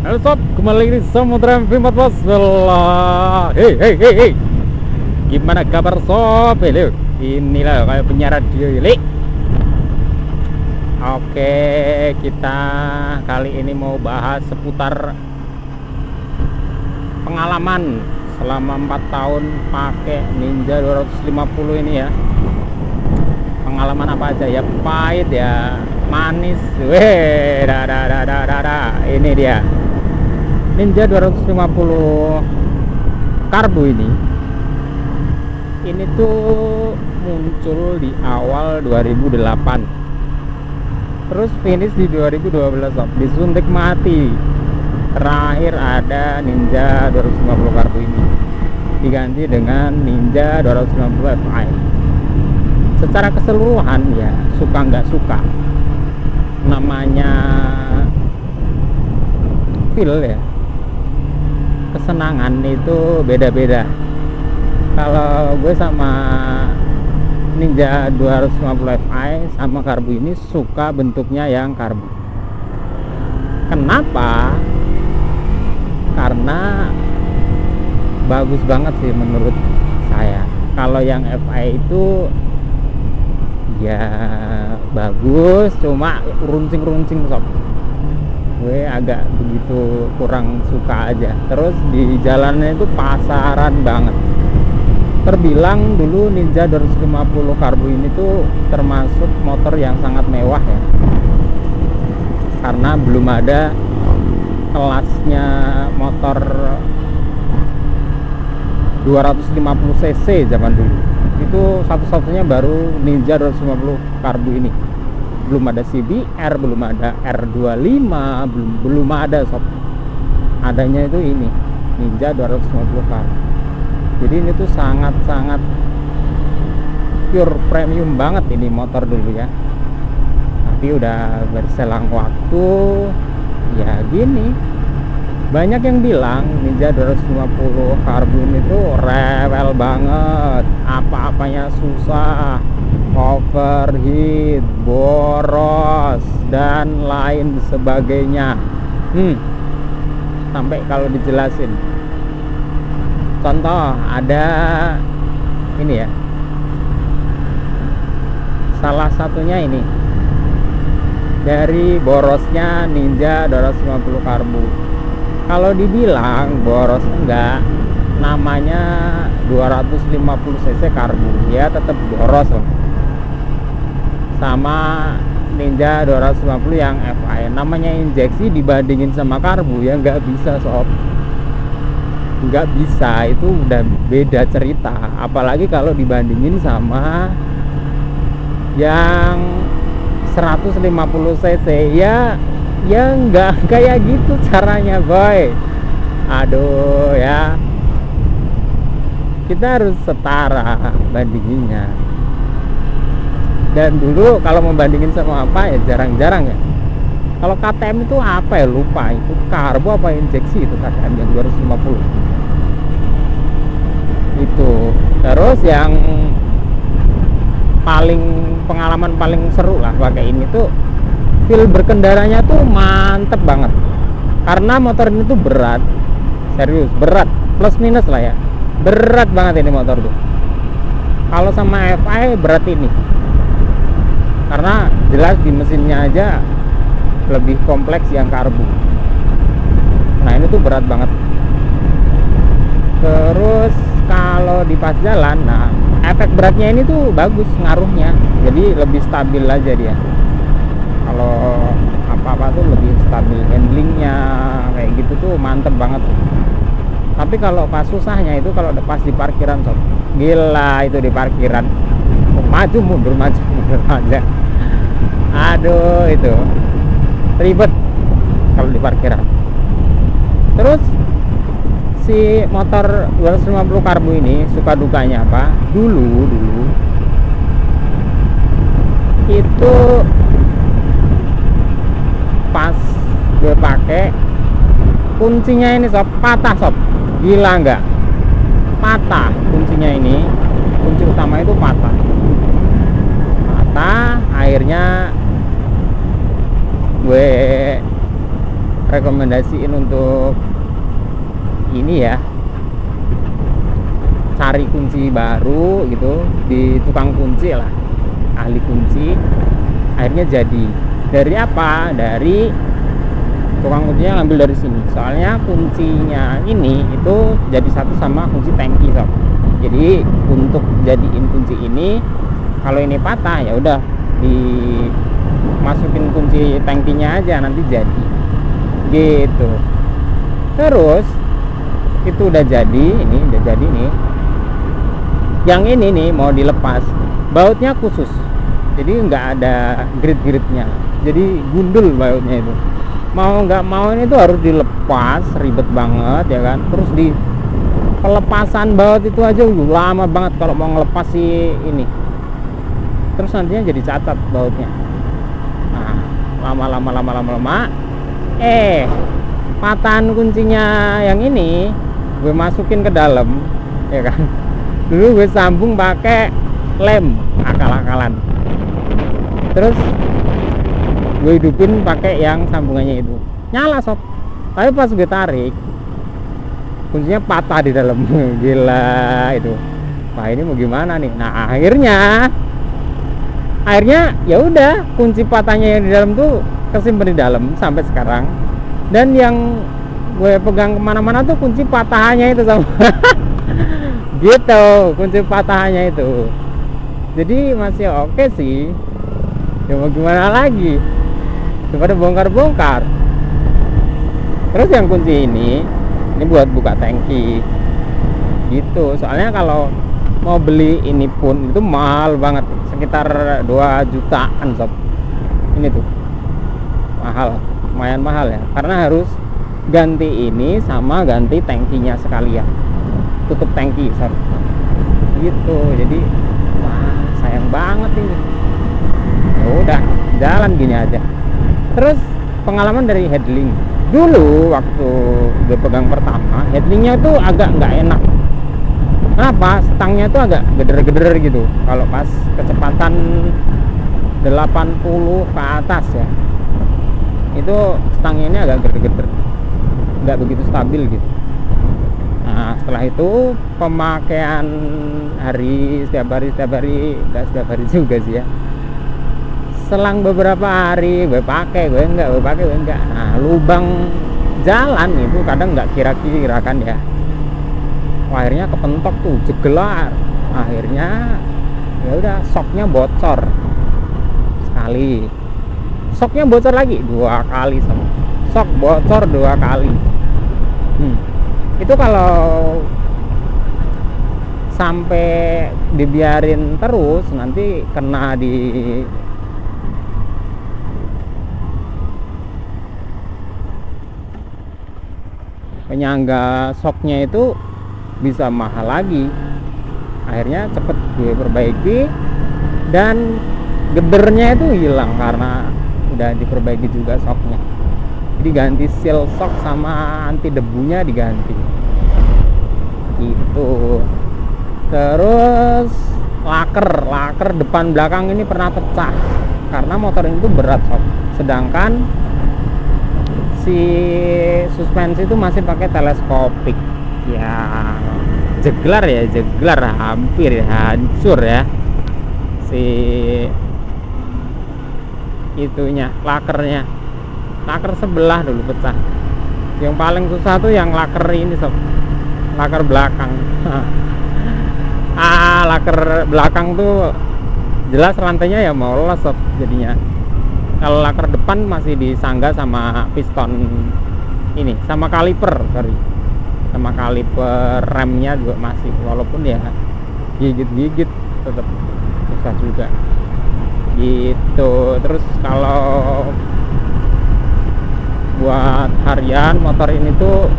Halo sob, kembali lagi di Samudra MP14. Hei hei hei hei. Gimana kabar sob? Halo. Inilah kayak penyiar radio ini. Oke, kita kali ini mau bahas seputar pengalaman selama 4 tahun pakai Ninja 250 ini ya. Pengalaman apa aja ya? Pahit ya, manis. Weh, ini dia. Ninja 250 Karbu ini tuh muncul di awal 2008, terus finish di 2012 sob. Disuntik mati. Terakhir ada Ninja 250 Karbu ini diganti dengan Ninja 250 Fi. Secara keseluruhan ya, suka nggak suka, namanya feel ya, kesenangan itu beda-beda. Kalau gue sama Ninja 250 Fi sama Karbu ini suka bentuknya yang Karbu. Kenapa? Karena bagus banget sih menurut saya. Kalau yang Fi itu ya bagus, cuma runcing-runcing sob. Gue agak begitu kurang suka aja. Terus di jalannya itu pasaran banget. Terbilang dulu Ninja 250 Karbu ini tuh termasuk motor yang sangat mewah ya, karena belum ada kelasnya motor 250 cc zaman dulu. Itu satu-satunya baru Ninja 250 Karbu ini. Belum ada CBR, belum ada R25, belum ada sob. Adanya itu ini Ninja 250 Karbu. Jadi ini tuh sangat-sangat pure premium banget ini motor dulu ya. Tapi udah berselang waktu ya gini, banyak yang bilang Ninja 250 Karbu ini tuh rewel banget, apa-apanya susah, overheat, boros, dan lain sebagainya. Sampai kalau dijelasin, contoh ada ini ya, salah satunya ini dari borosnya Ninja 250 Karbu. Kalau dibilang boros enggak, namanya 250 cc Karbu ya tetap boros loh. Sama Ninja 250 yang Fi, namanya injeksi dibandingin sama Karbu ya nggak bisa sob, nggak bisa. Itu udah beda cerita. Apalagi kalau dibandingin sama yang 150 cc ya nggak kayak gitu caranya boy. Aduh ya, kita harus setara bandinginnya. Dan dulu kalau membandingin sama apa ya jarang-jarang ya. Kalau KTM itu apa ya, lupa itu Karbu apa injeksi itu KTM yang 250 itu. Terus yang pengalaman paling seru lah pakai ini tuh, feel berkendaranya tuh mantep banget. Karena motor ini tuh berat, serius berat, plus minus lah ya, berat banget ini motor tuh. Kalau sama Fi berat ini, karena jelas di mesinnya aja lebih kompleks yang Karbu. Nah ini tuh berat banget. Terus kalau di pas jalan, nah efek beratnya ini tuh bagus ngaruhnya, jadi lebih stabil aja dia. Kalau apa-apa tuh lebih stabil, handlingnya kayak gitu tuh mantep banget. Tapi kalau pas susahnya itu kalau pas di parkiran sob, gila itu di parkiran maju mundur aja. Aduh itu ribet kalau di parkiran. Terus si motor 250 Karbu ini suka dukanya apa? Dulu itu pas gue pakai, kuncinya ini sob patah sob. Gila nggak? Patah kuncinya ini, kunci utama itu patah. Akhirnya gue rekomendasiin untuk ini ya, cari kunci baru gitu di tukang kunci lah, ahli kunci. Akhirnya jadi dari apa? Dari tukang kuncinya ngambil dari sini. Soalnya kuncinya ini itu jadi satu sama kunci tangki sob. Jadi untuk jadiin kunci ini, kalau ini patah ya udah dimasukin kunci tangkinya aja nanti jadi gitu. Terus itu udah jadi, ini udah jadi nih. Yang ini nih mau dilepas, bautnya khusus, jadi nggak ada grit-gritnya, jadi gundul bautnya itu. Mau nggak mau ini tuh harus dilepas, ribet banget ya kan. Terus di pelepasan baut itu aja lama banget kalau mau ngelepas si ini. Terus nantinya jadi cacat bautnya. Nah, lama-lama patahan kuncinya yang ini gue masukin ke dalam ya kan. Dulu gue sambung pakai lem akal-akalan, terus gue hidupin pakai yang sambungannya itu, nyala sob. Tapi pas gue tarik kuncinya patah di dalam. Gila itu. Wah, ini mau gimana nih? Nah, akhirnya ya udah, kunci patahnya yang di dalam tuh kesimpan di dalam sampai sekarang. Dan yang gue pegang kemana-mana tuh kunci patahannya itu sama. Gitu, kunci patahannya itu. Jadi masih oke sih. Ya mau gimana lagi, daripada bongkar-bongkar. Terus yang kunci ini buat buka tangki gitu. Soalnya kalau mau beli ini pun itu mahal banget, sekitar 2 jutaan sob. Ini tuh mahal, lumayan mahal ya, karena harus ganti ini sama ganti tangkinya sekalian, tutup tangki sob gitu. Jadi wah, sayang banget ini. Ya udah, jalan gini aja. Terus pengalaman dari headling dulu waktu gue pegang pertama, headlingnya tuh agak nggak enak. Kenapa? Stangnya tuh agak geder-geder gitu kalau pas kecepatan 80 ke atas ya. Itu stangnya ini agak geder-geder, nggak begitu stabil gitu. Nah, setelah itu pemakaian setiap hari, nggak setiap hari juga sih ya. Selang beberapa hari gue pakai, gue enggak. Nah, lubang jalan itu kadang nggak kira-kira kan ya. Wah, akhirnya kepentok tuh, jegelar. Akhirnya ya udah, soknya bocor sekali, soknya bocor lagi 2 kali, sok bocor 2 kali. Itu kalau sampai dibiarin terus nanti kena di penyangga soknya itu bisa mahal lagi. Akhirnya cepet gue perbaiki dan gedernya itu hilang karena udah diperbaiki juga soknya. Jadi ganti seal sok sama anti debunya diganti gitu. Terus laker depan belakang ini pernah pecah karena motor ini tuh berat sob, sedangkan si suspensi itu masih pakai teleskopik ya. Jeglar, hampir ya, hancur ya si itunya, lakernya. Laker sebelah dulu pecah. Yang paling susah tuh yang laker ini sob, laker belakang. Laker belakang tuh jelas rantainya ya mau lolos sob jadinya. Kalau laker depan masih disangga sama piston ini, sama kaliper remnya juga masih, walaupun ya gigit tetap susah juga gitu. Terus kalau buat harian motor ini tuh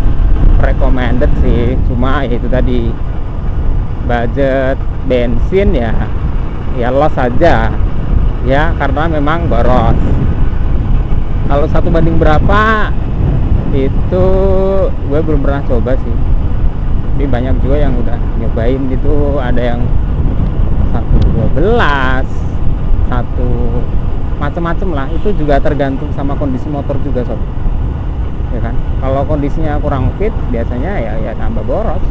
recommended sih, cuma itu tadi budget bensin ya los aja ya, karena memang boros. Kalau 1 banding berapa itu gue belum pernah coba sih, tapi banyak juga yang udah nyobain gitu. Ada yang 1:12, macem-macem lah. Itu juga tergantung sama kondisi motor juga sob. ya kan. Kalau kondisinya kurang fit biasanya ya tambah boros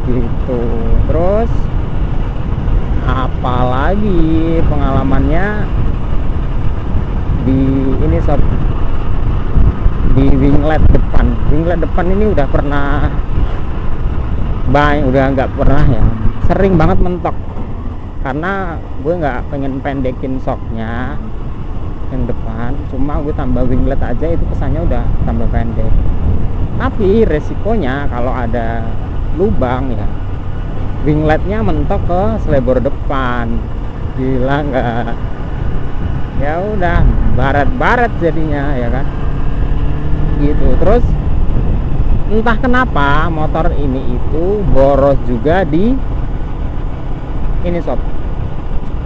gitu. Terus apalagi pengalamannya di ini sob, di winglet depan ini udah pernah udah nggak pernah ya, sering banget mentok karena gue nggak pengen pendekin shocknya yang depan, cuma gue tambah winglet aja itu kesannya udah tambah pendek. Tapi resikonya kalau ada lubang ya wingletnya mentok ke selebor depan, gila nggak? Ya udah baret jadinya ya kan gitu. Terus entah kenapa motor ini itu boros juga di ini sob,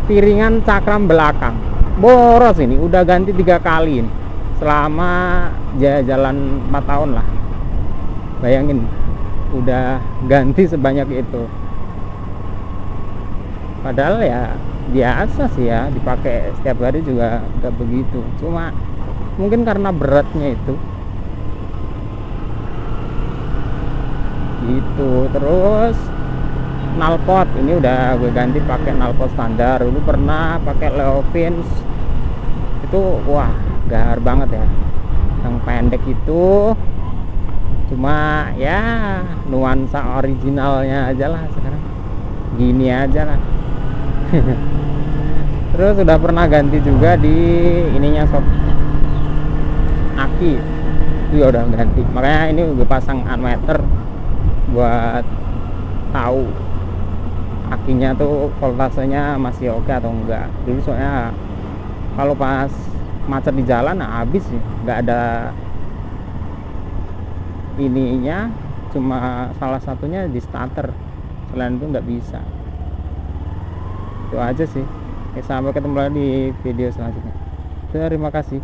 piringan cakram belakang boros. Ini udah ganti 3 kali ini selama jalan 4 tahun lah, bayangin udah ganti sebanyak itu. Padahal ya biasa sih ya, dipakai setiap hari juga gak begitu, cuma mungkin karena beratnya itu gitu. Terus knalpot ini udah gue ganti pakai knalpot standar. Dulu pernah pakai Leovins itu, wah gahar banget ya, yang pendek itu. Cuma ya nuansa originalnya aja lah, sekarang gini aja lah. Terus udah pernah ganti juga di ininya sob, aki itu ya udah ganti. Makanya ini gue pasang ammeter buat tahu akinya tuh voltasenya masih oke atau enggak. Dulu soalnya kalau pas macet di jalan habis sih, nggak ada ininya, cuma salah satunya di starter, selain itu nggak bisa. Itu aja sih. Sampai ketemu lagi di video selanjutnya. Terima kasih.